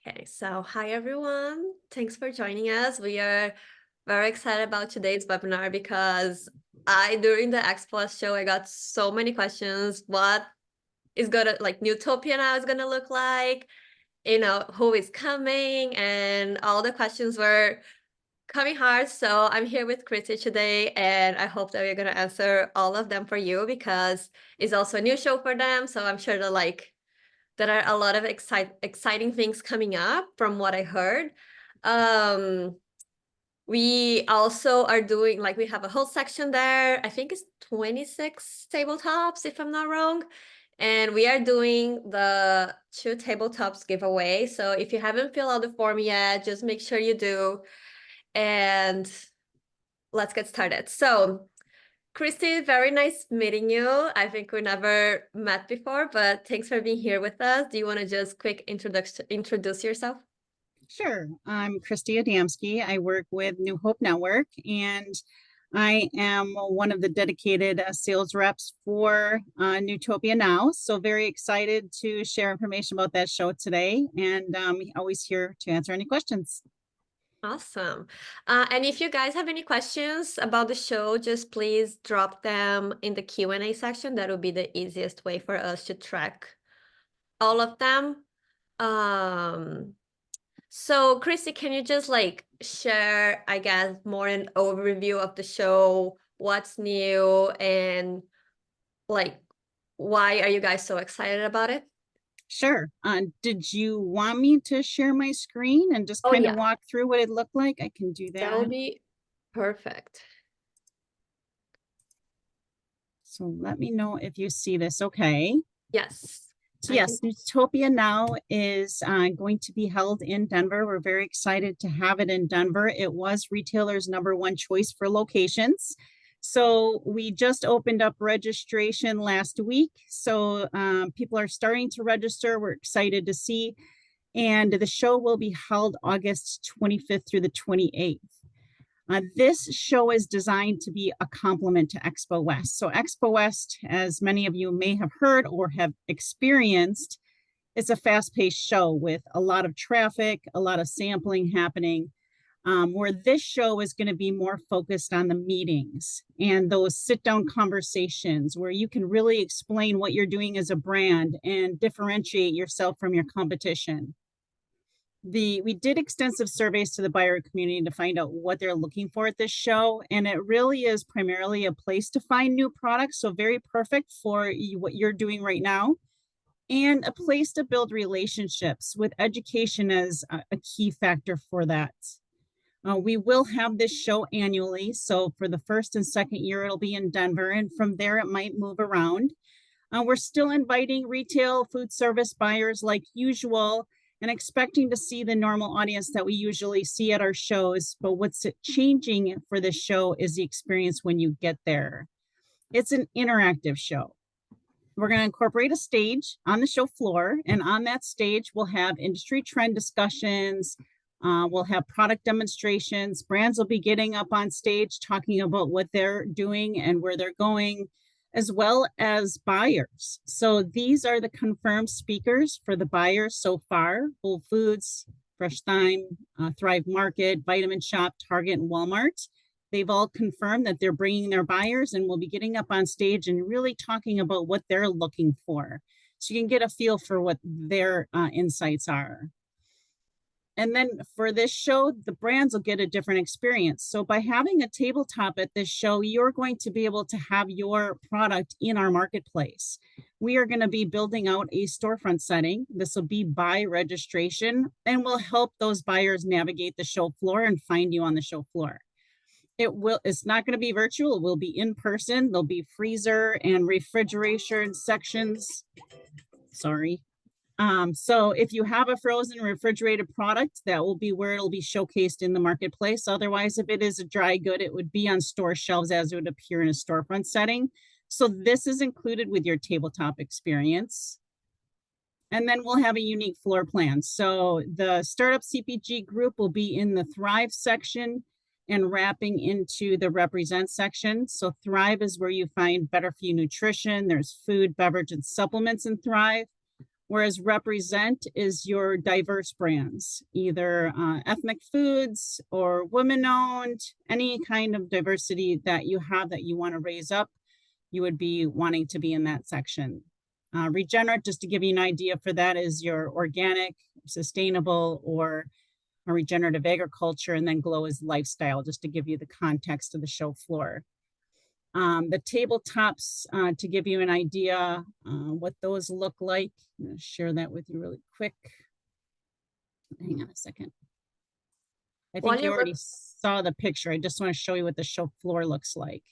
Okay, so hi everyone. Thanks for joining us. We are very excited about today's webinar because during the X Plus show, I got so many questions. What is gonna like Newtopia Now is gonna look like? Who is coming? And all the questions were coming hard. So I'm here with Chrissy today, and I hope that we're gonna answer all of them for you because it's also a new show for them. So I'm sure that there are a lot of exciting things coming up from what I heard. Um, we also are doing we have a whole section there. I think it's 26 tabletops, if I'm not wrong. And we are doing the 2 tabletops giveaway. So if you haven't filled out the form yet, just make sure you do. And let's get started. So Christy, very nice meeting you. I think we never met before, but thanks for being here with us. Do you want to just quick introduce yourself? Sure. I'm Christy Adamski. I work with New Hope Network, and I am one of the dedicated sales reps for Newtopia Now. So very excited to share information about that show today, and always here to answer any questions. Awesome. And if you guys have any questions about the show, just please drop them in the Q&A section. That would be the easiest way for us to track all of them. So Christy, can you just share, I guess, more an overview of the show, what's new, and like why are you guys so excited about it? Sure. Did you want me to share my screen and just Oh kind of yeah, walk through what it looked like? I can do that that. will be perfect. So let me know if you see this okay. Yes, So I can. yes, Newtopia Now is going to be held in Denver. We're very excited to have it in Denver. It was retailers' #1 choice for locations. So we just opened up registration last week. So people are starting to register. We're excited to see. And the show will be held August 25th through the 28th. This show is designed to be a complement to Expo West. So Expo West, as many of you may have heard or have experienced, it's a fast-paced show with a lot of traffic, a lot of sampling happening, where this show is going to be more focused on the meetings and those sit-down conversations where you can really explain what you're doing as a brand and differentiate yourself from your competition. We did extensive surveys to the buyer community to find out what they're looking for at this show, and it really is primarily a place to find new products, so very perfect for what you're doing right now, and a place to build relationships with education as a key factor for that. We will have this show annually, so for the first and second year it'll be in Denver, and from there it might move around. We're still inviting retail food service buyers like usual and expecting to see the normal audience that we usually see at our shows. But what's changing for this show is the experience when you get there. It's an interactive show. We're going to incorporate a stage on the show floor, and on that stage, we'll have industry trend discussions. We'll have product demonstrations. Brands will be getting up on stage talking about what they're doing and where they're going, as well as buyers. So these are the confirmed speakers for the buyers so far: Whole Foods, Fresh Thyme, Thrive Market, Vitamin Shop, Target, and Walmart. They've all confirmed that they're bringing their buyers and will be getting up on stage and really talking about what they're looking for. So you can get a feel for what their insights are. And then for this show, the brands will get a different experience. So by having a tabletop at this show, you're going to be able to have your product in our marketplace. We are going to be building out a storefront setting. This will be by registration and will help those buyers navigate the show floor and find you on the show floor. It's not going to be virtual. It will be in person. There'll be freezer and refrigeration sections. Sorry. So if you have a frozen refrigerated product, that will be where it'll be showcased in the marketplace. Otherwise, if it is a dry good, it would be on store shelves as it would appear in a storefront setting. So this is included with your tabletop experience. And then we'll have a unique floor plan. So the startup CPG group will be in the Thrive section and wrapping into the Represent section. So Thrive is where you find better for you nutrition. There's food, beverage, and supplements in Thrive. Whereas represent is your diverse brands, either ethnic foods or women owned, any kind of diversity that you have that you want to raise up, you would be wanting to be in that section. Regenerate, just to give you an idea for that, is your organic, sustainable, or a regenerative agriculture, and then glow is lifestyle, just to give you the context of the show floor. The tabletops, to give you an idea what those look like. I'm going to share that with you really quick. Hang on a second. I think you already saw the picture. I just want to show you what the show floor looks like.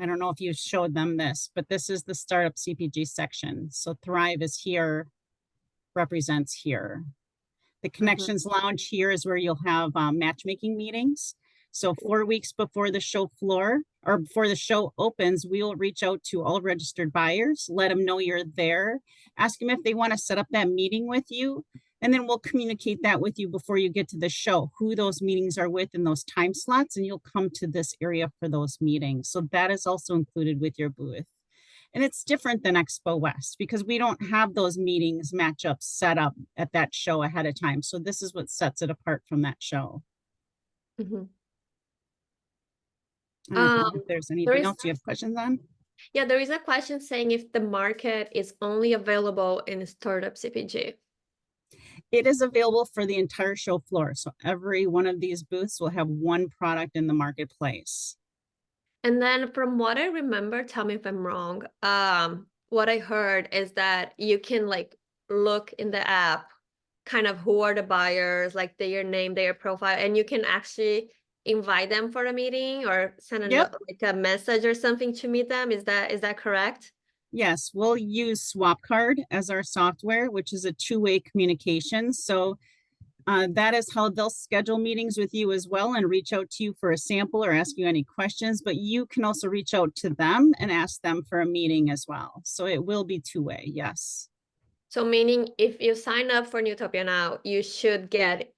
I don't know if you showed them this, but this is the startup CPG section. So Thrive is here, represents here. The Connections Lounge here is where you'll have matchmaking meetings. So 4 weeks before the show floor or before the show opens, we will reach out to all registered buyers, let them know you're there, ask them if they want to set up that meeting with you. And then we'll communicate that with you before you get to the show, who those meetings are with in those time slots, and you'll come to this area for those meetings. So that is also included with your booth. And it's different than Expo West because we don't have those meetings matchups set up at that show ahead of time. So this is what sets it apart from that show. I don't know if there's anything else you have questions on. Yeah, there is a question saying if the market is only available in startup CPG. It is available for the entire show floor. So every one of these booths will have one product in the marketplace. And then from what I remember, tell me if I'm wrong, what I heard is that you can like look in the app kind of who are the buyers, like their name, their profile, and you can actually invite them for a meeting or send like a message or something to meet them. Is that correct? Yes, we'll use SwapCard as our software, which is a two-way communication. So that is how they'll schedule meetings with you as well and reach out to you for a sample or ask you any questions, but you can also reach out to them and ask them for a meeting as well. So it will be two-way, yes. So meaning if you sign up for Newtopia Now, you should get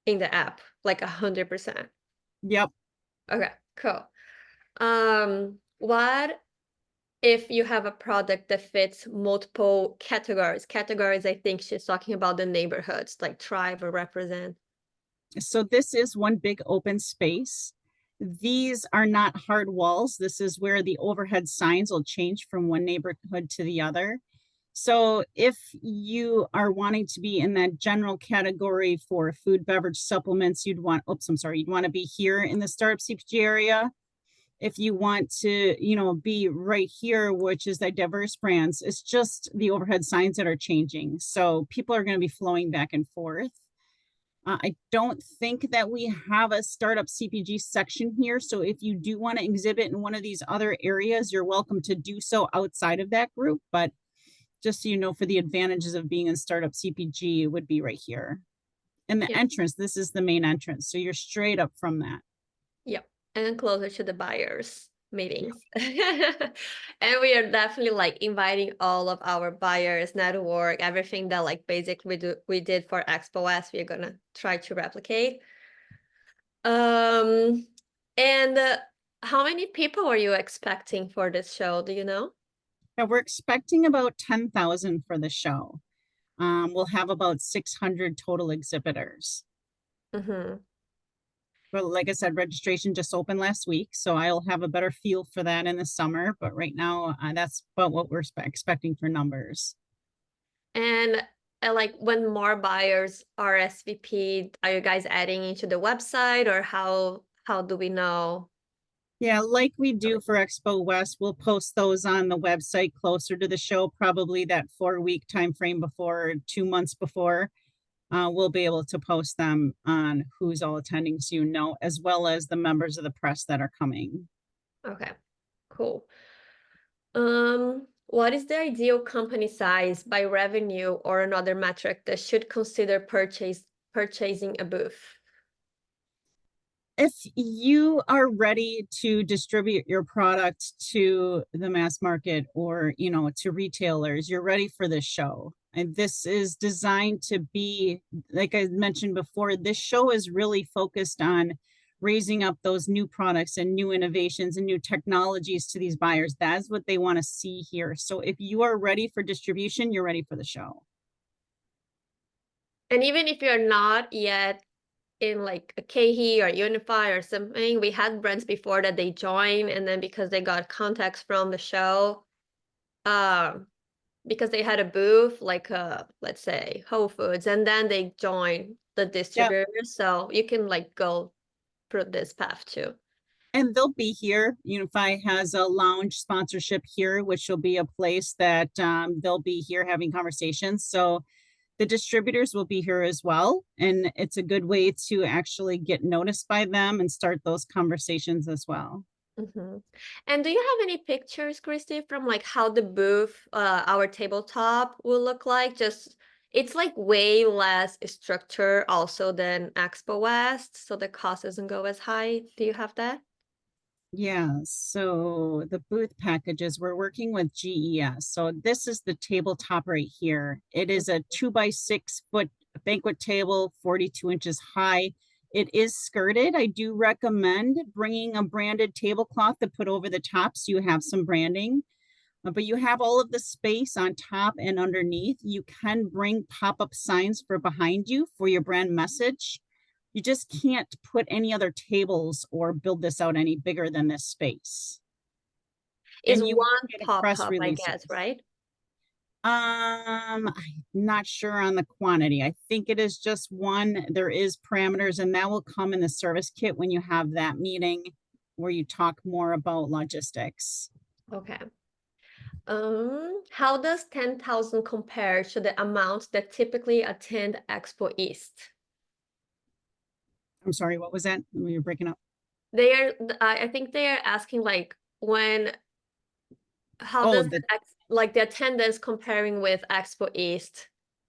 in the app like 100%. Yep. Okay, cool. What if you have a product that fits multiple categories? Categories, I think she's talking about the neighborhoods, like Thrive or Represent. So this is one big open space. These are not hard walls. This is where the overhead signs will change from one neighborhood to the other. So if you are wanting to be in that general category for food, beverage, supplements, you'd want to be here in the startup CPG area. If you want to, be right here, which is the diverse brands, it's just the overhead signs that are changing. So people are going to be flowing back and forth. I don't think that we have a startup CPG section here. So if you do want to exhibit in one of these other areas, you're welcome to do so outside of that group. But just so you know, for the advantages of being in startup CPG, it would be right here. And the entrance, this is the main entrance. So you're straight up from that. Yep. And closer to the buyers meetings. And we are definitely like inviting all of our buyers network, everything that like basically we did for Expo West, we're gonna try to replicate. And how many people are you expecting for this show? Do you know? Yeah, we're expecting about 10,000 for the show. We'll have about 600 total exhibitors. But like I said, registration just opened last week, so I'll have a better feel for that in the summer. But right now, that's about what we're expecting for numbers. And like when more buyers RSVP, are you guys adding into the website or how do we know? Yeah, like we do for Expo West, we'll post those on the website closer to the show, probably that 4-week time frame before, 2 months before. We'll be able to post them on who's all attending, so as well as the members of the press that are coming. Okay, cool. What is the ideal company size by revenue or another metric that should consider purchasing a booth? If you are ready to distribute your product to the mass market or, to retailers, you're ready for this show. And this is designed to be, like I mentioned before, this show is really focused on raising up those new products and new innovations and new technologies to these buyers. That's what they want to see here. So if you are ready for distribution, you're ready for the show. And even if you're not yet in like a KHE or Unify or something, we had brands before that they joined, and then because they got contacts from the show, because they had a booth, like let's say Whole Foods, and then they joined the Yeah. distributors. So you can like go through this path too. And they'll be here. Unify has a lounge sponsorship here, which will be a place that they'll be here having conversations. So the distributors will be here as well. And it's a good way to actually get noticed by them and start those conversations as well. Mm-hmm. And do you have any pictures, Christy, from like how the booth, our tabletop will look like? Just it's like way less structure also than Expo West, so the cost doesn't go as high. Do you have that? Yeah, so the booth packages, we're working with GES. So this is the tabletop right here. It is a 2 by 6 foot banquet table, 42 inches high. It is skirted. I do recommend bringing a branded tablecloth to put over the top so you have some branding. But you have all of the space on top and underneath. You can bring pop-up signs for behind you for your brand message. You just can't put any other tables or build this out any bigger than this space. Is And you will one get a press pop-up, I guess, releases. right? I'm not sure on the quantity. I think it is just one. There is parameters, and that will come in the service kit when you have that meeting where you talk more about logistics. Okay. How does 10,000 compare to the amount that typically attend Expo East? I'm sorry, what was that? We were breaking up. They are, I think they are asking like how Oh, does the like the attendance comparing with Expo East?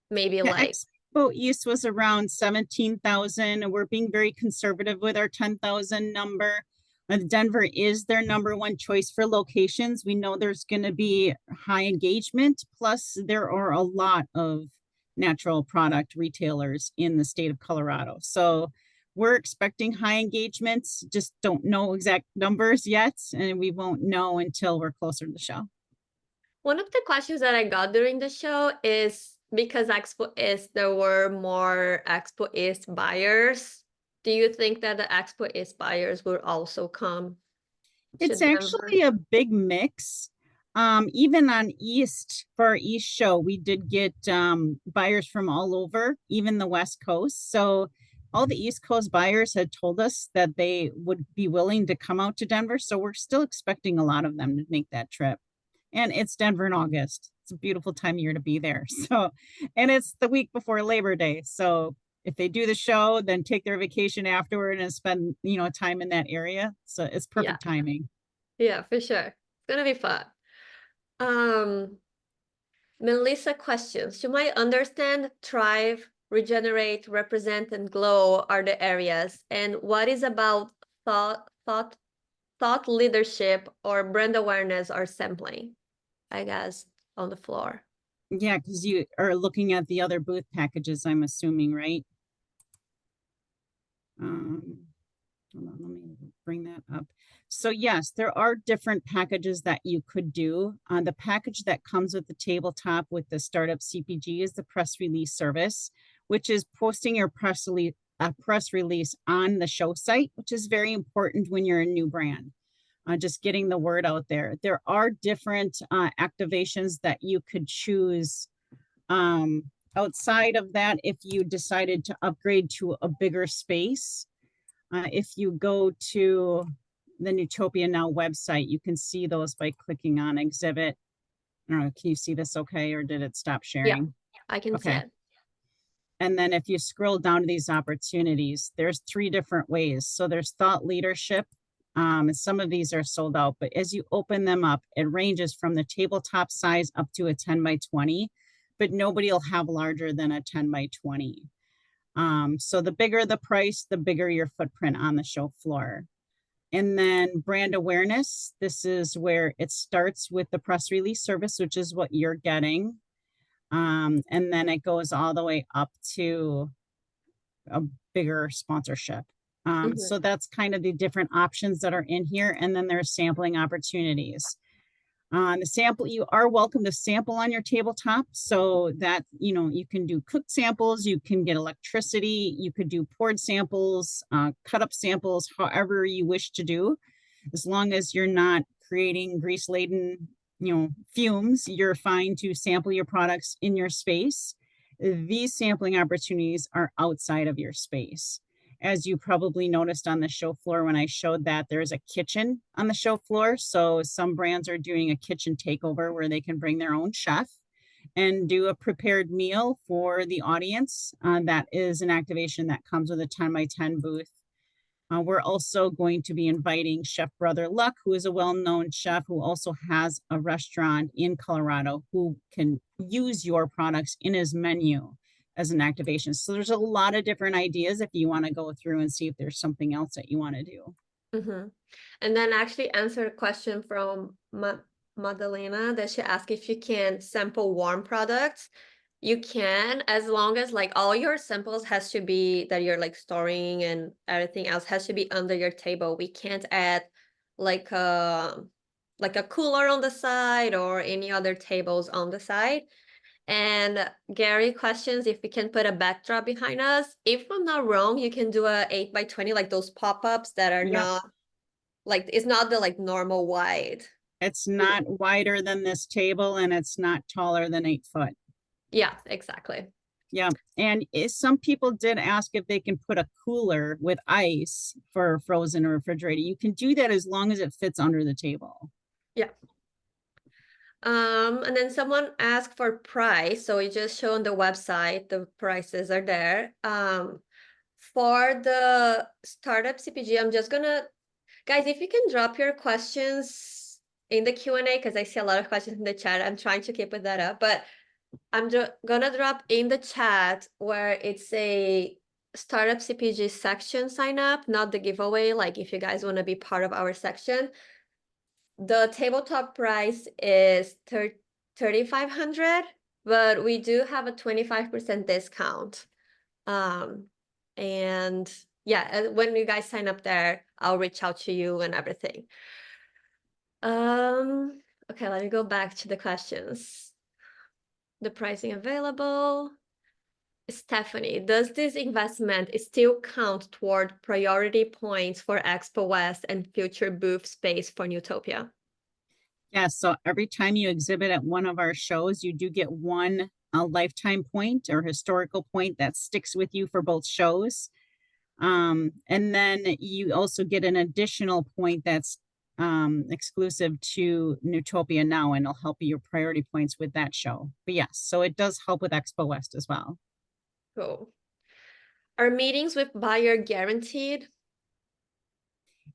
Maybe Yeah, like, Expo East was around 17,000, and we're being very conservative with our 10,000 number. Denver is their number one choice for locations. We know there's going to be high engagement. Plus, there are a lot of natural product retailers in the state of Colorado. So we're expecting high engagements, just don't know exact numbers yet, and we won't know until we're closer to the show. one of the questions that I got during the show is because Expo East, there were more Expo East buyers. Do you think that the Expo East buyers will also come to It's Denver? actually a big mix. Even on East, for our East show, we did get buyers from all over, even the West Coast. So all the East Coast buyers had told us that they would be willing to come out to Denver. So we're still expecting a lot of them to make that trip. And it's Denver in August. It's a beautiful time of year to be there. So, and it's the week before Labor Day. So if they do the show, then take their vacation afterward and spend, time in that area. So it's Yeah, perfect timing. yeah, for sure. It's gonna be fun. Um, Melissa questions, to my understand, thrive, regenerate, represent, and glow are the areas. And what is about thought leadership or brand awareness or sampling, I guess, on the floor. Yeah, because you are looking at the other booth packages, I'm assuming, right? Um, Hold on, let me bring that up. So yes, there are different packages that you could do. The package that comes with the tabletop with the startup CPG is the press release service, which is posting your press release on the show site, which is very important when you're a new brand. Just getting the word out there. There are different activations that you could choose outside of that if you decided to upgrade to a bigger space. If you go to the Newtopia Now website, you can see those by clicking on exhibit. I don't know, can you see this okay, or did it stop Yeah, sharing? I can see Okay. it. And then if you scroll down to these opportunities, there's 3 different ways. So there's thought leadership. And some of these are sold out, but as you open them up, it ranges from the tabletop size up to a 10 by 20, but nobody will have larger than a 10 by 20. So the bigger the price, the bigger your footprint on the show floor. And then brand awareness, this is where it starts with the press release service, which is what you're getting. And then it goes all the way up to a bigger sponsorship. Mhm. So that's kind of the different options that are in here. And then there's sampling opportunities. The sample, you are welcome to sample on your tabletop so that, you can do cooked samples, you can get electricity, you could do poured samples, cut up samples, however you wish to do. As long as you're not creating grease laden, fumes, you're fine to sample your products in your space. These sampling opportunities are outside of your space. As you probably noticed on the show floor when I showed that, there's a kitchen on the show floor. So some brands are doing a kitchen takeover where they can bring their own chef and do a prepared meal for the audience. That is an activation that comes with a 10 by 10 booth. We're also going to be inviting Chef Brother Luck, who is a well-known chef who also has a restaurant in Colorado, who can use your products in his menu as an activation. So there's a lot of different ideas if you want to go through and see if there's something else that you want to do. And then actually answer a question from Madalena that she asked if you can sample warm products. You can, as long as like all your samples has to be that you're like storing and everything else has to be under your table. We can't add like a cooler on the side or any other tables on the side. And Gary questions if we can put a backdrop behind us. If I'm not wrong, you can do a 8 by 20, like those pop-ups that are Yep. not like, it's not the like normal wide. It's not wider than this table and it's not taller than 8 foot. Yeah, exactly. Yeah. And some people did ask if they can put a cooler with ice for frozen or refrigerated. You can do that as long as it fits under the table. Yeah. And then someone asked for price. So we just show on the website, the prices are there. For the startup CPG, I'm just gonna, guys, if you can drop your questions in the Q&A, because I see a lot of questions in the chat. I'm trying to keep that up, but I'm gonna drop in the chat where it's a startup CPG section sign up, not the giveaway. Like if you guys want to be part of our section, the tabletop price is 3,500, but we do have a 25% discount. And yeah, when you guys sign up there, I'll reach out to you and everything. Okay, let me go back to the questions. The pricing available. Stephanie, does this investment still count toward priority points for Expo West and future booth space for Newtopia? Yeah, so every time you exhibit at one of our shows, you do get one lifetime point or historical point that sticks with you for both shows. And then you also get an additional point that's exclusive to Newtopia Now, and it'll help your priority points with that show. But yes, so it does help with Expo West as well. Cool. Are meetings with buyer guaranteed?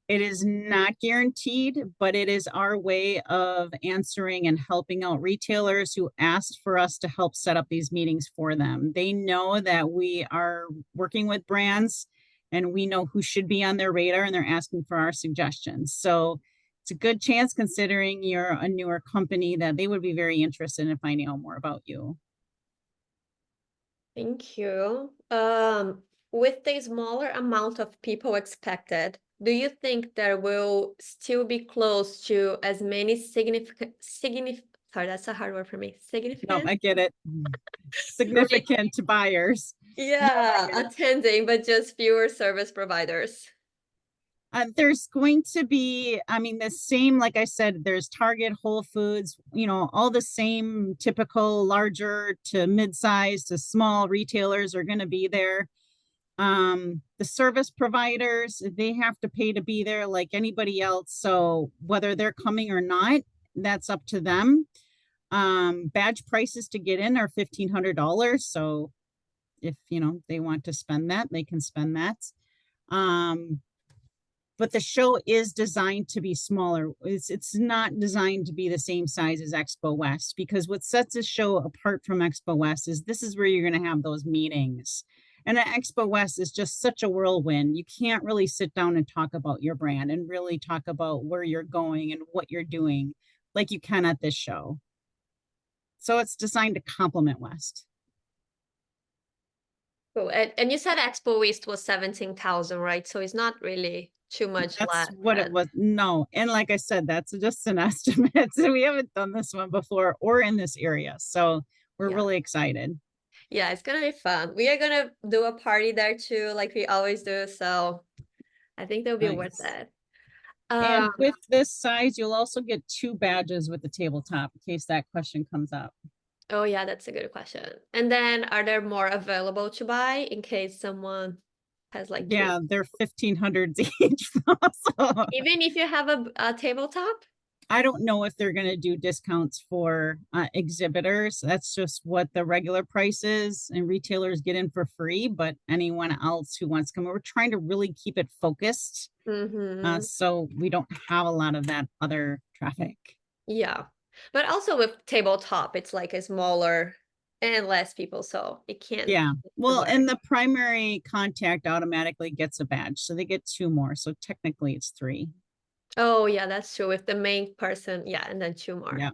It is not guaranteed, but it is our way of answering and helping out retailers who asked for us to help set up these meetings for them. They know that we are working with brands and we know who should be on their radar, and they're asking for our suggestions. So it's a good chance, considering you're a newer company, that they would be very interested in finding out more about you. Thank you. With the smaller amount of people expected, do you think there will still be close to as many sorry, that's a hard word for me. No, Significant? I get it. Significant buyers. Yeah, get it. attending, but just fewer service providers. There's going to be, I mean, the same, like I said, there's Target, Whole Foods, all the same typical larger to mid-size to small retailers are going to be there. The service providers, they have to pay to be there like anybody else. So whether they're coming or not, that's up to them. Badge prices to get in are $1,500. So if, they want to spend that, they can spend that. But the show is designed to be smaller. It's not designed to be the same size as Expo West, because what sets this show apart from Expo West is this is where you're going to have those meetings. And at Expo West is just such a whirlwind. You can't really sit down and talk about your brand and really talk about where you're going and what you're doing like you can at this show. So it's designed to complement West. Cool. And you said Expo West was 17,000, right? So it's not really too much That's land. what it was. No. And like I said, that's just an estimate. So we haven't done this one before or in this area. So we're Yeah. really excited. Yeah, it's gonna be fun. We are gonna do a party there too, like we always do. So I think they'll be worth Nice. it. And with this size, you'll also get 2 badges with the tabletop in case that question comes up. Oh yeah, that's a good question. And then are there more available to buy in case someone has like two? Yeah, they're 1500s each. So Even if you have a tabletop? I don't know if they're going to do discounts for exhibitors. That's just what the regular price is, and retailers get in for free. But anyone else who wants to come, we're trying to really keep it focused, Mm-hmm. so we don't have a lot of that other traffic. Yeah. But also with tabletop, it's like a smaller and less people, so it can't Yeah. to Well, work. and the primary contact automatically gets a badge, so they get 2 more. So technically, it's 3. Oh yeah, that's true. With the main person, yeah, and then two more. Yeah.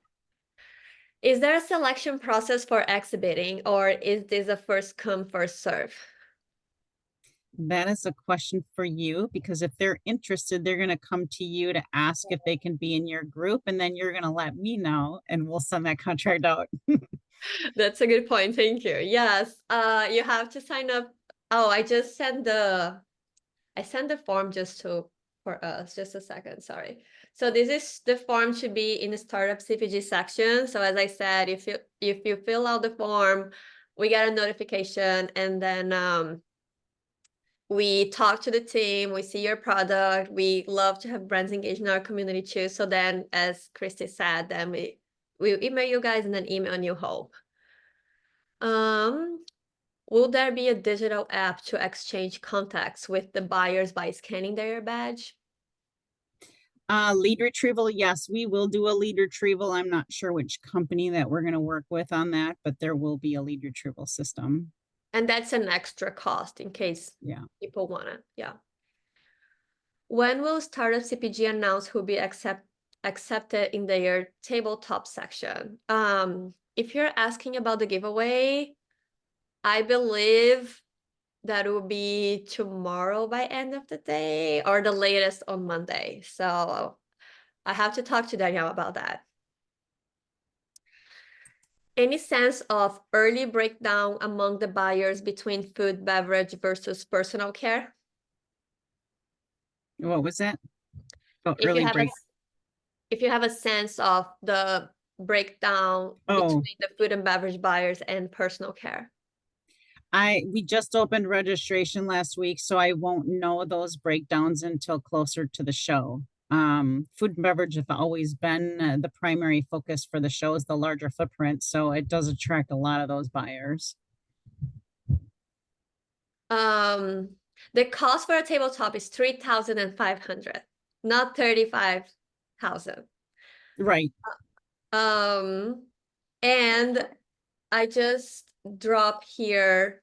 Is there a selection process for exhibiting, or is this a first come, first serve? That is a question for you because if they're interested, they're going to come to you to ask if they can be in your group, and then you're going to let me know and we'll send that contract out. That's a good point. Thank you. Yes, you have to sign up. Oh, I sent the form just to for us. Just a second, sorry. So this is the form should be in the startup CPG section. So as I said, if you fill out the form, we get a notification, and then we talk to the team, we see your product. We love to have brands engaged in our community too. So then, as Christy said, then we email you guys and then email you home. Um, will there be a digital app to exchange contacts with the buyers by scanning their badge? Lead retrieval, yes, we will do a lead retrieval. I'm not sure which company that we're going to work with on that, but there will be a lead retrieval system. And that's an extra cost in case Yeah. people want it. Yeah. When will Startup CPG announce who will be accepted in their tabletop section? If you're asking about the giveaway, I believe that will be tomorrow by end of the day or the latest on Monday. So I have to talk to Danielle about that. Any sense of early breakdown among the buyers between food, beverage versus personal care? What was that? Oh, If you early have a break. if you have a sense of the breakdown Oh, between the food and beverage buyers and personal care. we just opened registration last week, so I won't know those breakdowns until closer to the show. Food and beverage have always been the primary focus for the show is the larger footprint, so it does attract a lot of those buyers. The cost for a tabletop is 3,500, not 35,000. Right. And I just drop here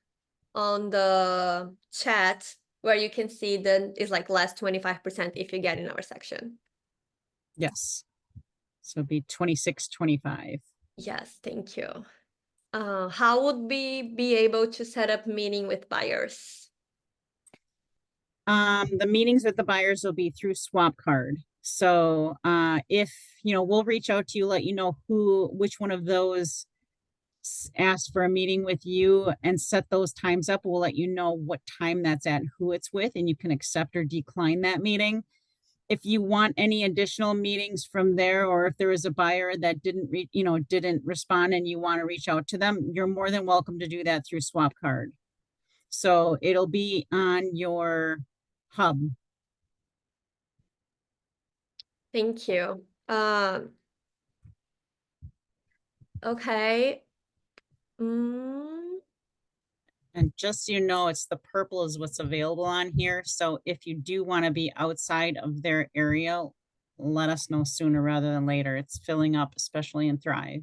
on the chat where you can see that it's like less 25% if you get in our section. Yes. So it'd be 26.25. Yes, thank you. How would we be able to set up meeting with buyers? The meetings with the buyers will be through swap card. So if we'll reach out to you, let you know which one of those asked for a meeting with you and set those times up. We'll let you know what time that's at, who it's with, and you can accept or decline that meeting. If you want any additional meetings from there, or if there is a buyer that didn't respond and you want to reach out to them, you're more than welcome to do that through swap card. So it'll be on your hub. Thank you. Okay. And just so you know, it's the purple is what's available on here. So if you do want to be outside of their area, let us know sooner rather than later. It's filling up, especially in Thrive.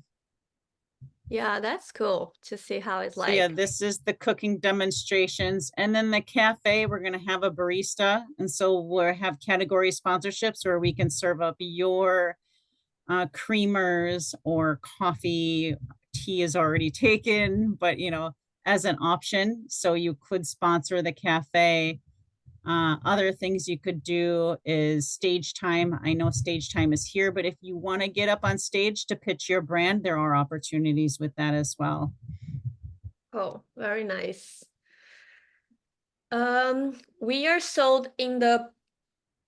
Yeah, that's cool to see how it's So like. yeah, this is the cooking demonstrations. And then the cafe, we're going to have a barista. And so we'll have category sponsorships where we can serve up your creamers or coffee. Tea is already taken, but as an option. So you could sponsor the cafe Other things you could do is stage time. I know stage time is here, but if you want to get up on stage to pitch your brand, there are opportunities with that as well. Oh, very nice. We are sold in the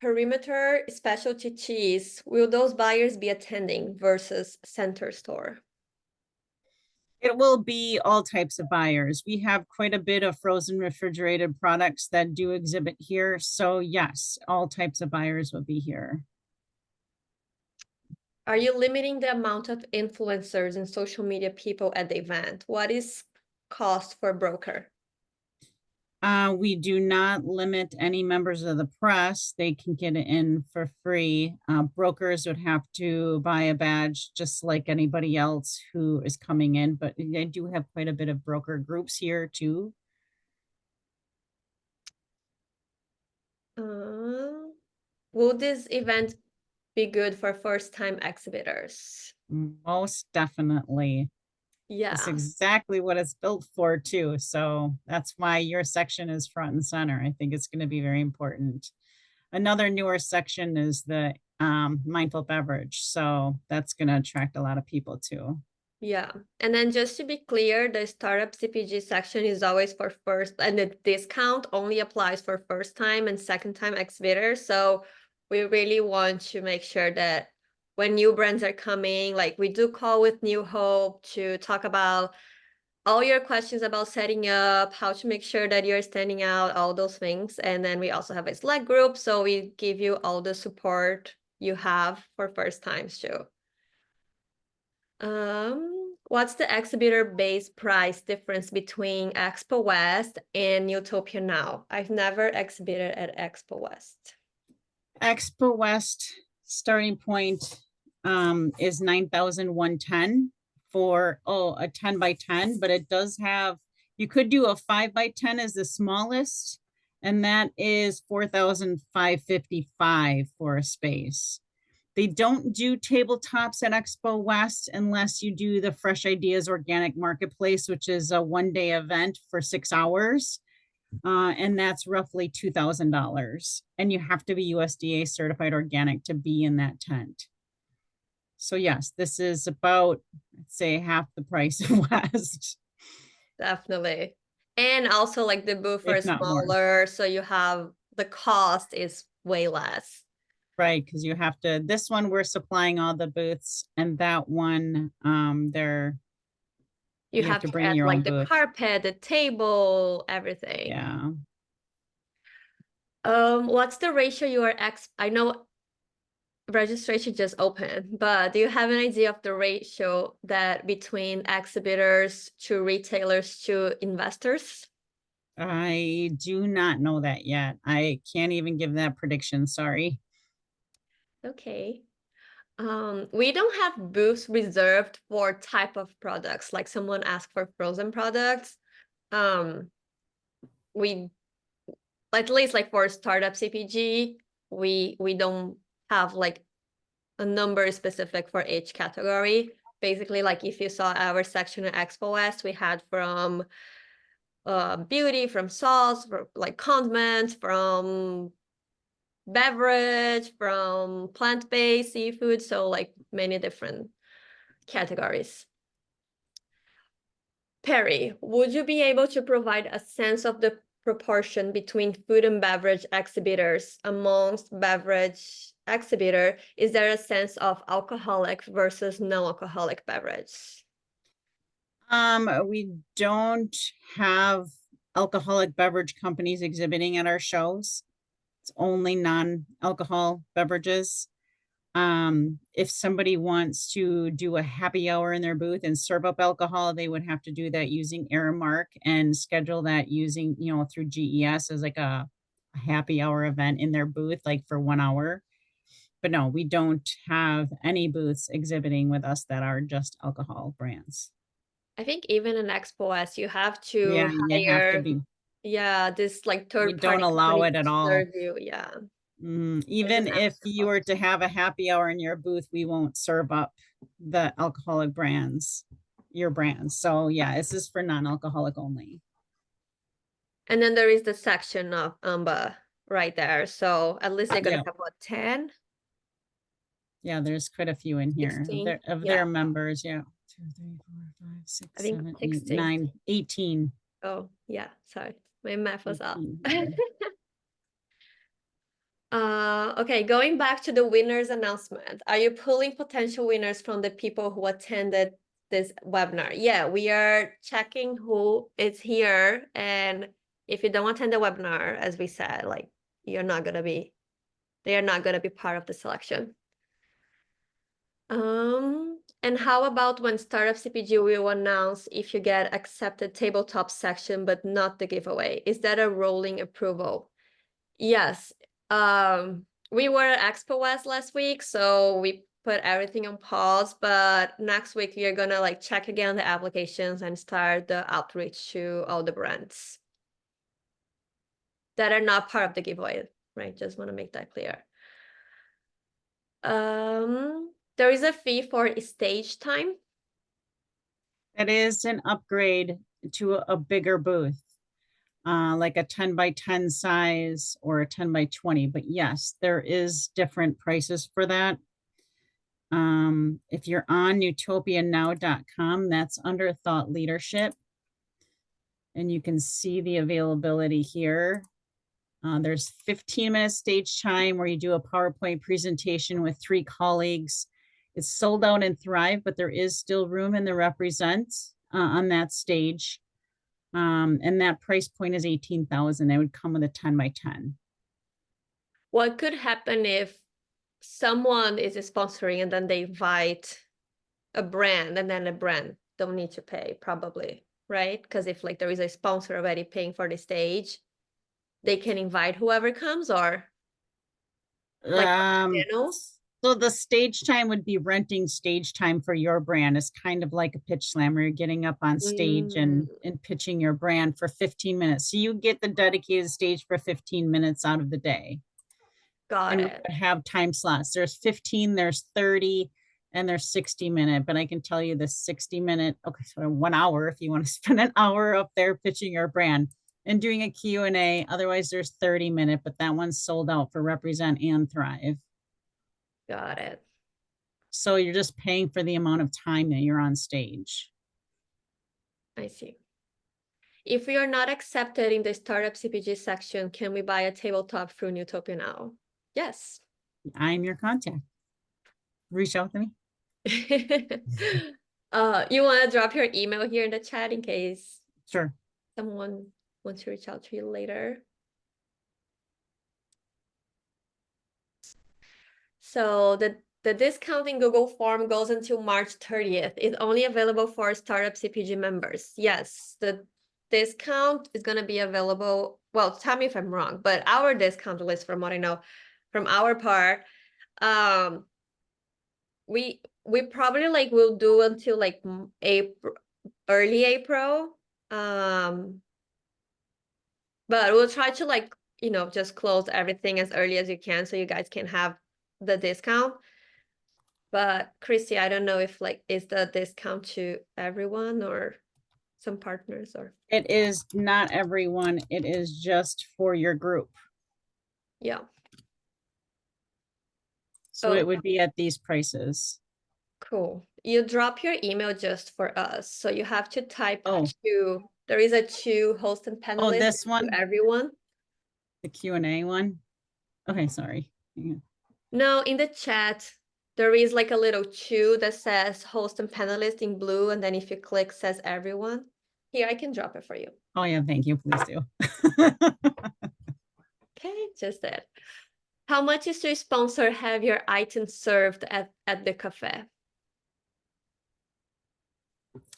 perimeter specialty cheese. Will those buyers be attending versus center store? It will be all types of buyers. We have quite a bit of frozen refrigerated products that do exhibit here. So yes, all types of buyers will be here. Are you limiting the amount of influencers and social media people at the event? What is cost for broker? We do not limit any members of the press. They can get it in for free. Brokers would have to buy a badge just like anybody else who is coming in, but I do have quite a bit of broker groups here too. Will this event be good for first-time exhibitors? Most definitely. It's Yeah, exactly what it's built for too. So that's why your section is front and center. I think it's going to be very important. Another newer section is the mindful beverage. So that's going to attract a lot of people too. yeah. And then just to be clear, the startup CPG section is always for first, and the discount only applies for first-time and second-time exhibitors. So we really want to make sure that when new brands are coming, like we do call with New Hope to talk about all your questions about setting up, how to make sure that you're standing out, all those things. And then we also have a Slack group, so we give you all the support you have for first times too. What's the exhibitor base price difference between Expo West and Newtopia Now? I've never exhibited at Expo West. Expo West starting point is 9,110 for a 10 by 10, but it does have, you could do a 5 by 10 as the smallest, and that is 4,555 for a space. They don't do tabletops at Expo West unless you do the Fresh Ideas Organic Marketplace, which is a 1-day event for 6 hours. And that's roughly $2,000. And you have to be USDA certified organic to be in that tent. So yes, this is about, let's say, half the price of West, Definitely. And also like the booth are if not more. smaller, so you have the cost is way less. Right, because you have to, this one, we're supplying all the booths, and that one, You you have have to to bring add your own like the booth. carpet, the table, everything. Yeah. What's the ratio you are I know registration just opened, but do you have an idea of the ratio that between exhibitors to retailers to investors? I do not know that yet. I can't even give that prediction. Sorry. Okay. We don't have booths reserved for type of products, like someone asked for frozen products. We at least like for startup CPG, we don't have like a number specific for each category. Basically, like if you saw our section at Expo West, we had from beauty, from sauce, from like condiments, from beverage, from plant-based seafood, so like many different categories. Perry, would you be able to provide a sense of the proportion between food and beverage exhibitors amongst beverage exhibitor? Is there a sense of alcoholic versus non-alcoholic beverage? We don't have alcoholic beverage companies exhibiting at our shows. It's only non-alcohol beverages. If somebody wants to do a happy hour in their booth and serve up alcohol, they would have to do that using Aramark and schedule that using, through GES as like a happy hour event in their booth, like for 1 hour. But no, we don't have any booths exhibiting with us that are just alcohol brands. I think even in Expo West, you have to Yeah, you have to hire, be, yeah, this like we third don't party allow company it to at all. serve you. Yeah. It Even just if happens. you were to have a happy hour in your booth, we won't serve up the alcoholic brands, your brands. So yeah, this is for non-alcoholic only. And then there is the section of Amba. right there. So at least they're gonna Yeah. have what, 10, Yeah, there's quite a few in here 16? of Yeah, their members. Yeah. 2, 3, 4, 5, 6, I think 7, 8, 16. 9, 18. Oh, yeah, sorry. My math was off. 18. Okay, going back to the winners announcement. Are you pulling potential winners from the people who attended this webinar? Yeah, we are checking who is here, and if you don't attend the webinar, as we said, like they are not gonna be part of the selection. And how about when Startup CPG will announce if you get accepted tabletop section, but not the giveaway? Is that a rolling approval? Yes. We were at Expo West last week, so we put everything on pause, but next week we are gonna like check again the applications and start the outreach to all the brands that are not part of the giveaway, right? Just want to make that clear. There is a fee for stage time. That is an upgrade to a bigger booth, like a 10 by 10 size or a 10 by 20. But yes, there is different prices for that. If you're on newtopianow.com, that's under thought leadership. And you can see the availability here. There's 15-minute stage time where you do a PowerPoint presentation with 3 colleagues. It's sold out in Thrive, but there is still room in the Represent on that stage. And that price point is 18,000. It would come with a 10 by 10. What could happen if someone is sponsoring and then they invite a brand and then the brand don't need to pay, probably, right? Because if like there is a sponsor already paying for the stage, they can invite whoever comes, or like panel. So the stage time would be renting stage time for your brand. It's kind of like a pitch slam where you're getting up on stage and pitching your brand for 15 minutes. So you get the dedicated stage for 15 minutes out of the day. Got And we it. would have time slots. There's 15, there's 30, and there's 60-minute. But I can tell you the 60-minute, okay, so 1 hour if you want to spend an hour up there pitching your brand and doing a Q&A. Otherwise, there's 30-minute, but that one's sold out for Represent and Thrive. Got it. So you're just paying for the amount of time that you're on stage. I see. If we are not accepted in the startup CPG section, can we buy a tabletop through Newtopia Now? Yes. I'm your contact. Reach out to me. You want to drop your email here in the chat in case Sure. someone wants to reach out to you later? So the discount in Google Form goes until March 30th. It's only available for startup CPG members. Yes, the discount is going to be available. Well, tell me if I'm wrong, but our discount list, from what I know, from our part, we probably like will do until like April, early April. But we'll try to like, just close everything as early as you can so you guys can have the discount. But Chrissy, I don't know if like, is the discount to everyone or some partners, or? It is not everyone. It is just for your group. Yeah. So it would be at these prices. Cool. You drop your email just for us. So you have to type Oh. there is a host and panelist. Oh, this one? To everyone. The Q&A one? Okay, sorry. No, in the chat, there is like a little that says host and panelist in blue. And then if you click, says everyone. Here, I can drop it for you. Oh yeah, thank you. Please do. Okay, just that. How much is to sponsor have your items served at the cafe?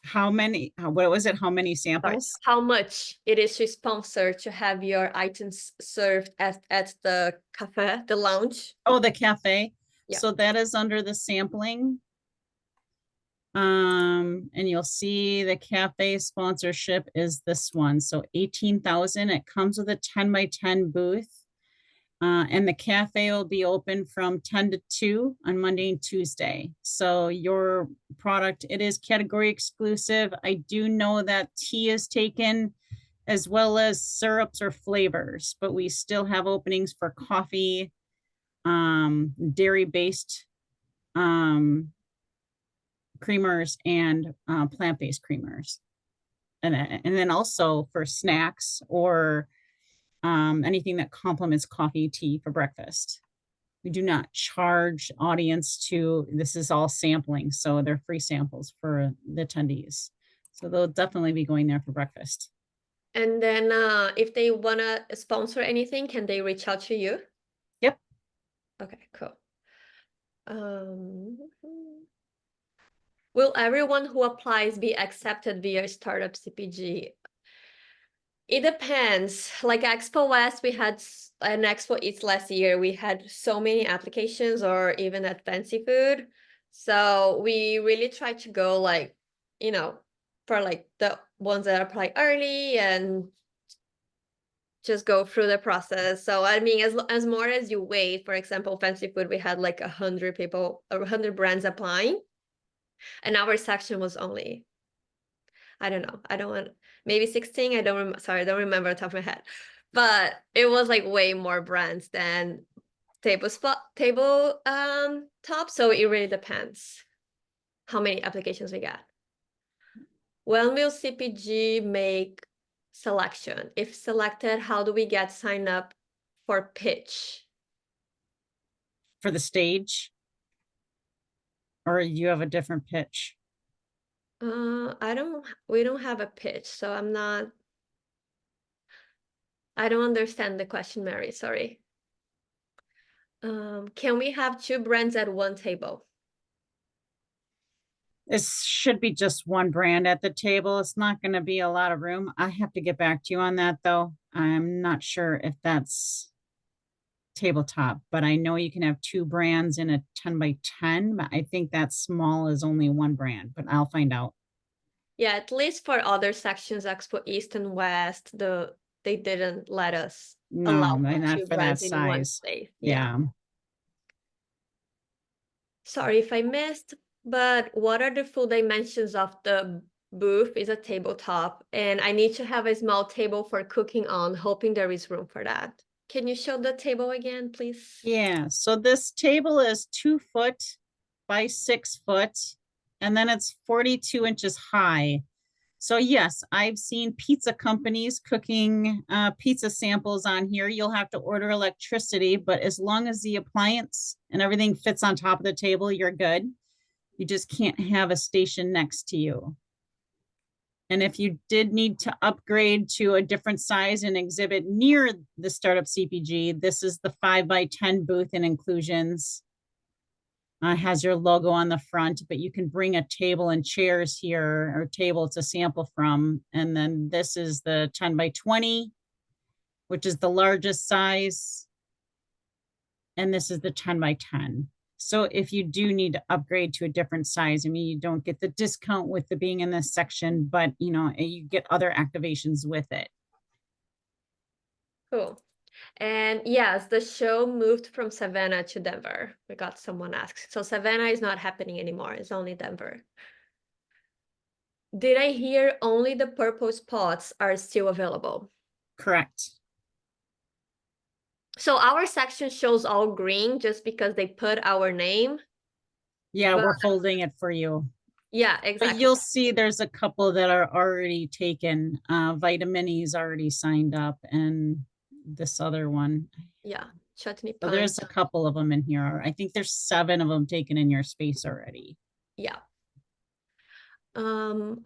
How many, what was it? How many samples? Sorry, how much it is to sponsor to have your items served at the cafe, the lounge? Oh, the cafe. Yeah. So that is under the sampling. And you'll see the cafe sponsorship is this one. So 18,000. It comes with a 10 by 10 booth. And the cafe will be open from 10 to 2 on Monday and Tuesday. So your product, it is category exclusive. I do know that tea is taken as well as syrups or flavors, but we still have openings for coffee, dairy-based creamers, and plant-based creamers. And then also for snacks or anything that complements coffee, tea for breakfast. We do not charge audience to, this is all sampling, so they're free samples for the attendees. So they'll definitely be going there for breakfast. And then if they want to sponsor anything, can they reach out to you? Yep. Okay, cool. Will everyone who applies be accepted via Startup CPG? It depends. Like Expo West, we had an Expo East last year. We had so many applications, or even at Fancy Food. So we really try to go like, for like the ones that apply early and just go through the process. So I mean, as more as you wait, for example, Fancy Food, we had like 100 people, 100 brands applying, and our section was only, I don't know, I don't want, maybe 16. I don't sorry, I don't remember off the top of my head, but it was like way more brands than table top. So it really depends how many applications we got. When will CPG make selection? If selected, how do we get signed up for pitch? For the stage, or you have a different pitch? We don't have a pitch, so I don't understand the question, Mary, sorry. Can we have 2 brands at one table? This should be just one brand at the table. It's not going to be a lot of room. I have to get back to you on that, though. I'm not sure if that's tabletop, but I know you can have 2 brands in a 10 by 10, but I think that small is only one brand, but I'll find out. Yeah, at least for other sections, Expo East and West, they didn't let us allow No, for not 2 for that brands in one size. space. Yeah. Sorry if I missed, but what are the full dimensions of the booth? Is a tabletop, and I need to have a small table for cooking on, hoping there is room for that. Can you show the table again, please? Yeah, so this table is 2 foot by 6 foot, and then it's 42 inches high. So yes, I've seen pizza companies cooking pizza samples on here. You'll have to order electricity, but as long as the appliance and everything fits on top of the table, you're good. You just can't have a station next to you. And if you did need to upgrade to a different size and exhibit near the Startup CPG, this is the 5 by 10 booth and inclusions. Has your logo on the front, but you can bring a table and chairs here, or table to sample from. And then this is the 10 by 20, which is the largest size. And this is the 10 by 10. So if you do need to upgrade to a different size, I mean, you don't get the discount with the being in this section, but you get other activations with it. Cool. And yes, the show moved from Savannah to Denver. We got someone asked. So Savannah is not happening anymore. It's only Denver. Did I hear only the purple spots are still available? Correct. So our section shows all green just because they put our name. Yeah, But we're holding it for you. yeah, But exactly. you'll see there's a couple that are already taken. Vitamin E's already signed up, and this other one. Yeah, chutney So punch. there's a couple of them in here. I think there's 7 of them taken in your space already. Yeah.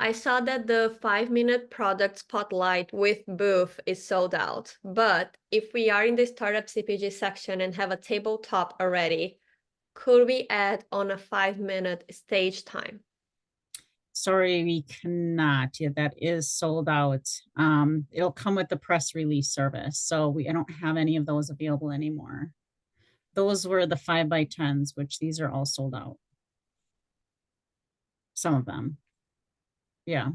I saw that the 5-minute product spotlight with booth is sold out, but if we are in the startup CPG section and have a tabletop already, could we add on a 5-minute stage time? Sorry, we cannot. Yeah, that is sold out. It'll come with the press release service. So I don't have any of those available anymore. Those were the 5 by 10s, which these are all sold out. Some of them. Yeah.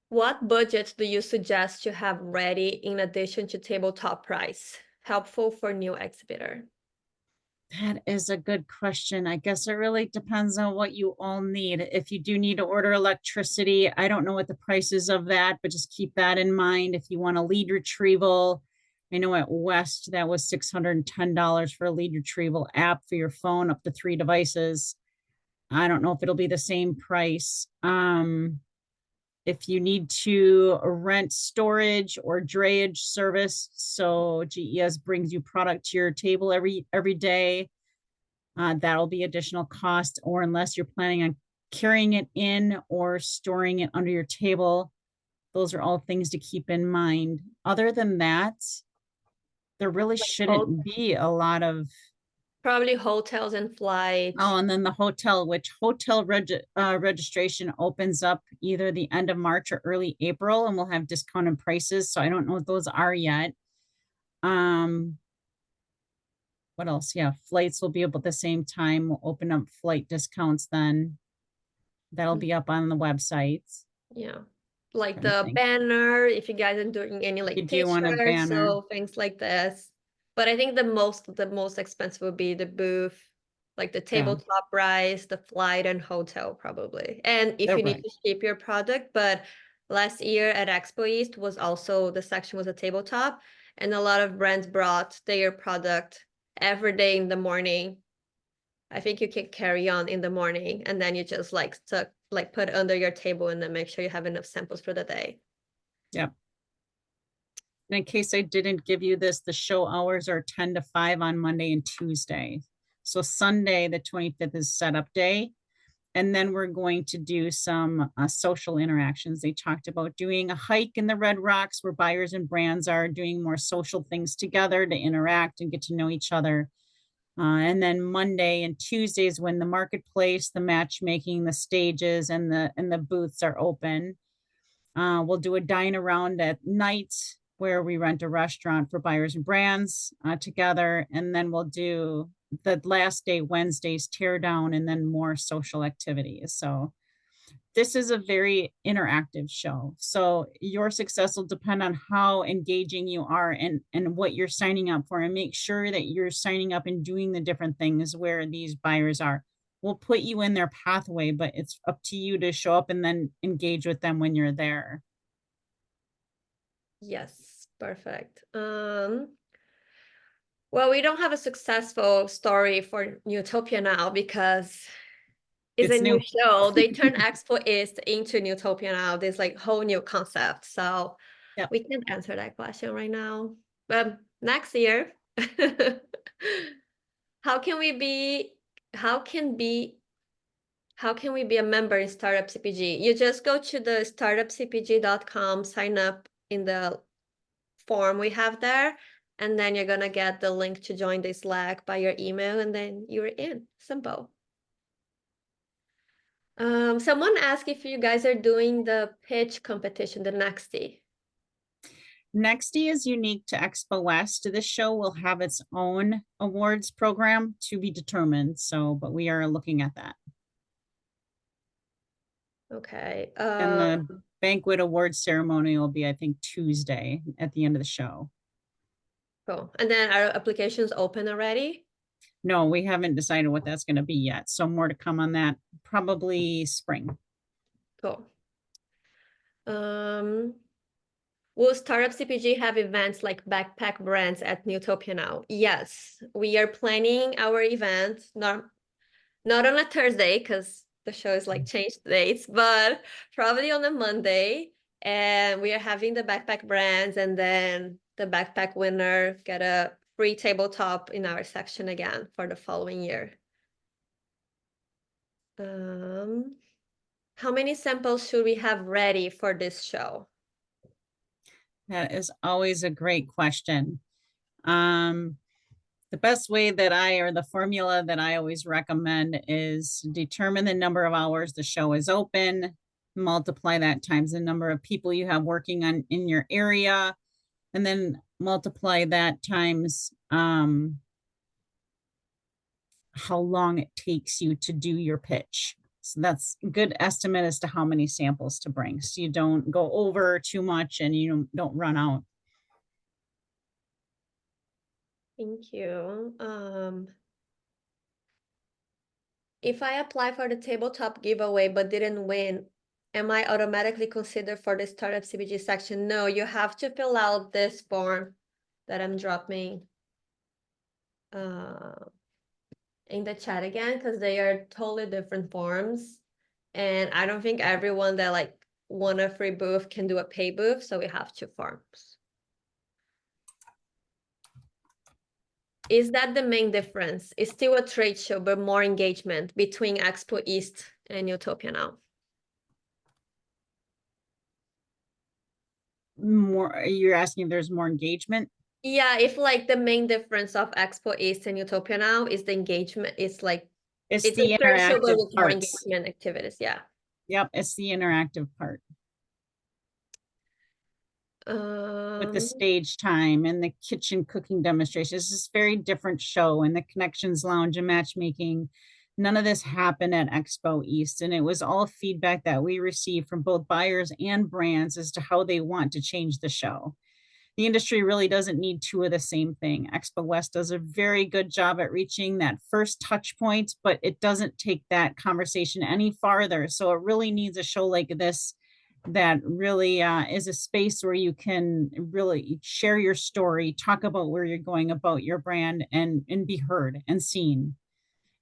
What budget do you suggest to have ready in addition to tabletop price? Helpful for new exhibitor. That is a good question. I guess it really depends on what you all need. If you do need to order electricity, I don't know what the price is of that, but just keep that in mind. If you want a lead retrieval, I know at West that was $610 for a lead retrieval app for your phone, up to 3 devices. I don't know if it'll be the same price. If you need to rent storage or drayage service, so GES brings you product to your table every day, that'll be additional cost, or unless you're planning on carrying it in or storing it under your table. Those are all things to keep in mind. Other than that, there really Oh, shouldn't be a lot of. probably hotels and flights. Oh, and then the hotel, which hotel registration opens up either the end of March or early April, and we'll have discounted prices. So I don't know what those are yet. Um, what else? Yeah, flights will be about the same time. We'll open up flight discounts then. That'll be up on the website. Yeah. Like Trying to the think. banner, if you guys are doing any You like do want a t-shirts, banner. so things like this. But I think the most expensive would be the booth, like the Yeah, tabletop price, the flight and hotel probably. And if they're you need right. to ship your product, but last year at Expo East was also the section was a tabletop, and a lot of brands brought their product every day in the morning. I think you can carry on in the morning and then you just like put under your table and then make sure you have enough samples for the day. Yep. And in case I didn't give you this, the show hours are 10 to 5 on Monday and Tuesday. So Sunday, the 25th is setup day. And then we're going to do some social interactions. They talked about doing a hike in the Red Rocks where buyers and brands are doing more social things together to interact and get to know each other. And then Monday and Tuesdays when the marketplace, the matchmaking, the stages, and the booths are open. We'll do a dine around at night where we rent a restaurant for buyers and brands together. And then we'll do the last day, Wednesday's tear down, and then more social activities. So this is a very interactive show. So your success will depend on how engaging you are and what you're signing up for, and make sure that you're signing up and doing the different things where these buyers are. We'll put you in their pathway, but it's up to you to show up and then engage with them when you're there. Yes, perfect. Well, we don't have a successful story for Newtopia Now because it's a It's new new. show. They turned Expo East into Newtopia Now. There's like whole new concept. So Yep. we can't answer that question right now. But next year, how can we be, how can be how can we be a member in Startup CPG? You just go to the startupcpg.com, sign up in the form we have there, and then you're gonna get the link to join the Slack by your email, and then you're in. Simple. Someone asked if you guys are doing the pitch competition the next day. Nexty is unique to Expo West. This show will have its own awards program to be determined. So, but we are looking at that. Okay. And the banquet awards ceremony will be, I think, Tuesday at the end of the show. Cool. And then our applications open already? No, we haven't decided what that's going to be yet. So more to come on that, probably spring. Cool. Will Startup CPG have events like backpack brands at Newtopia Now? Yes, we are planning our event, not on a Thursday because the show is like changed dates, but probably on a Monday. And we are having the backpack brands, and then the backpack winner get a free tabletop in our section again for the following year. How many samples should we have ready for this show? That is always a great question. The best way that or the formula that I always recommend is determine the number of hours the show is open, multiply that times the number of people you have working on in your area, and then multiply that times how long it takes you to do your pitch. So that's a good estimate as to how many samples to bring. So you don't go over too much and you don't run out. Thank you. If I apply for the tabletop giveaway but didn't win, am I automatically considered for the startup CBG section? No, you have to fill out this form that I'm dropping in the chat again, because they are totally different forms. And I don't think everyone that like won a free booth can do a pay booth, so we have two forms. Is that the main difference? It's still a trade show, but more engagement between Expo East and Newtopia Now. More, you're asking if there's more engagement? Yeah, if like the main difference of Expo East and Newtopia Now is the engagement, it's like It's it's a the trade show but interactive with more parts. engagement activities. Yeah. Yep, it's the interactive part with the Um, stage time and the kitchen cooking demonstrations. This is a very different show, and the Connections Lounge and matchmaking. None of this happened at Expo East, and it was all feedback that we received from both buyers and brands as to how they want to change the show. The industry really doesn't need two of the same thing. Expo West does a very good job at reaching that first touch point, but it doesn't take that conversation any farther. So it really needs a show like this that really is a space where you can really share your story, talk about where you're going about your brand, and be heard and seen.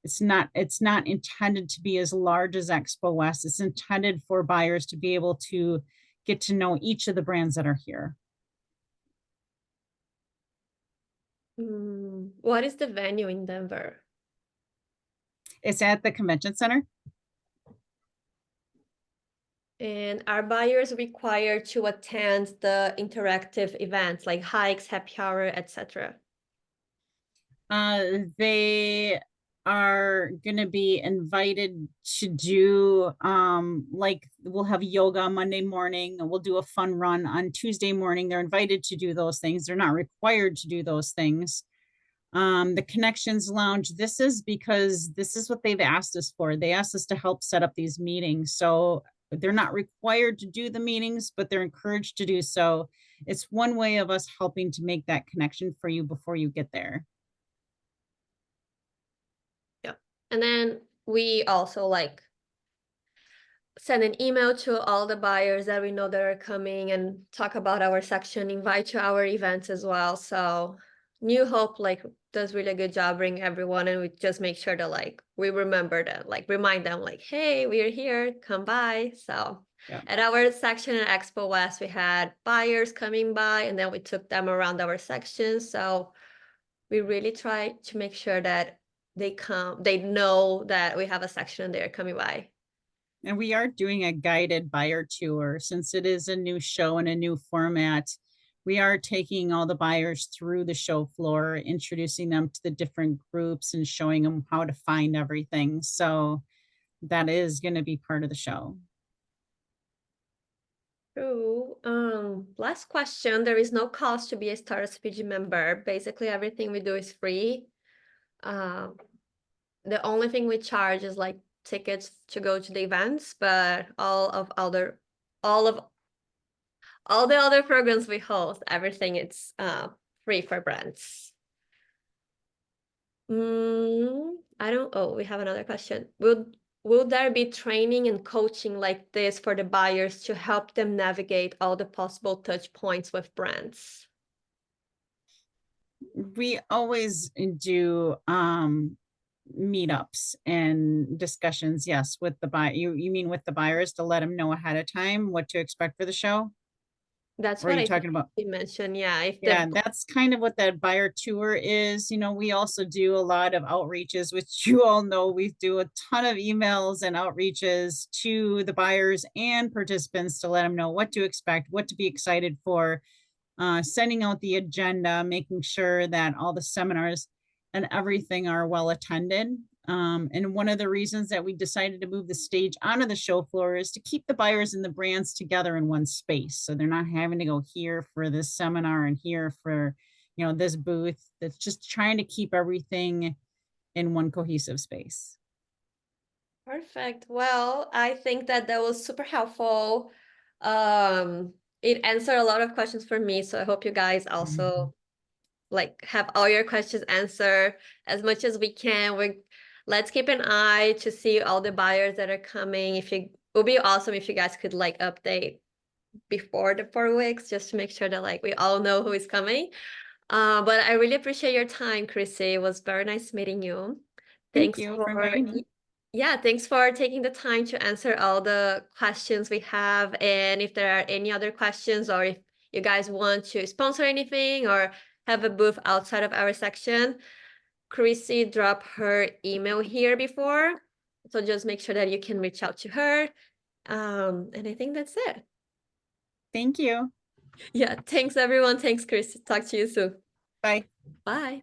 It's not intended to be as large as Expo West. It's intended for buyers to be able to get to know each of the brands that are here. what is the venue in Denver? It's at the convention center. And are buyers required to attend the interactive events like hikes, happy hour, etc.? They are gonna be invited to do like we'll have yoga Monday morning, and we'll do a fun run on Tuesday morning. They're invited to do those things. They're not required to do those things. The Connections Lounge, this is because this is what they've asked us for. They asked us to help set up these meetings. So they're not required to do the meetings, but they're encouraged to do so. It's one way of us helping to make that connection for you before you get there. Yeah. And then we also like send an email to all the buyers that we know that are coming and talk about our section, invite to our events as well. So New Hope like does really a good job bringing everyone, and we just make sure that like we remember them, like remind them like, hey, we are here, come by. So Yeah. at our section at Expo West, we had buyers coming by, and then we took them around our section. So we really try to make sure that they know that we have a section and they're coming by. And we are doing a guided buyer tour since it is a new show and a new format. We are taking all the buyers through the show floor, introducing them to the different groups and showing them how to find everything. So that is going to be part of the show. True. Last question. There is no cost to be a Startup CPG member. Basically, everything we do is free. The only thing we charge is like tickets to go to the events, but all the other programs we host, everything it's free for brands. I don't. Oh, we have another question. Will there be training and coaching like this for the buyers to help them navigate all the possible touch points with brands? We always do meetups and discussions, yes, with the buyer. You mean with the buyers to let them know ahead of time what to expect for the show? That's Or are what you I think talking about? you mentioned. Yeah, if Yeah, the that's kind of what that buyer tour is. You know, we also do a lot of outreaches, which you all know we do a ton of emails and outreaches to the buyers and participants to let them know what to expect, what to be excited for, sending out the agenda, making sure that all the seminars and everything are well attended. And one of the reasons that we decided to move the stage onto the show floor is to keep the buyers and the brands together in one space. So they're not having to go here for this seminar and here for, you know, this booth. That's just trying to keep everything in one cohesive space. Perfect. Well, I think that was super helpful. It answered a lot of questions for me, so I hope you guys also like have all your questions answered as much as we can. let's keep an eye to see all the buyers that are coming. It would be awesome if you guys could like update before the 4 weeks, just to make sure that like we all know who is coming. But I really appreciate your time, Chrissy. It was very nice meeting you. Thank Thanks you for for inviting me. yeah, thanks for taking the time to answer all the questions we have. And if there are any other questions, or if you guys want to sponsor anything or have a booth outside of our section, Chrissy dropped her email here before. So just make sure that you can reach out to her. And I think that's it. Thank you. Yeah, thanks everyone. Thanks, Chrissy. Talk to you soon. Bye. Bye.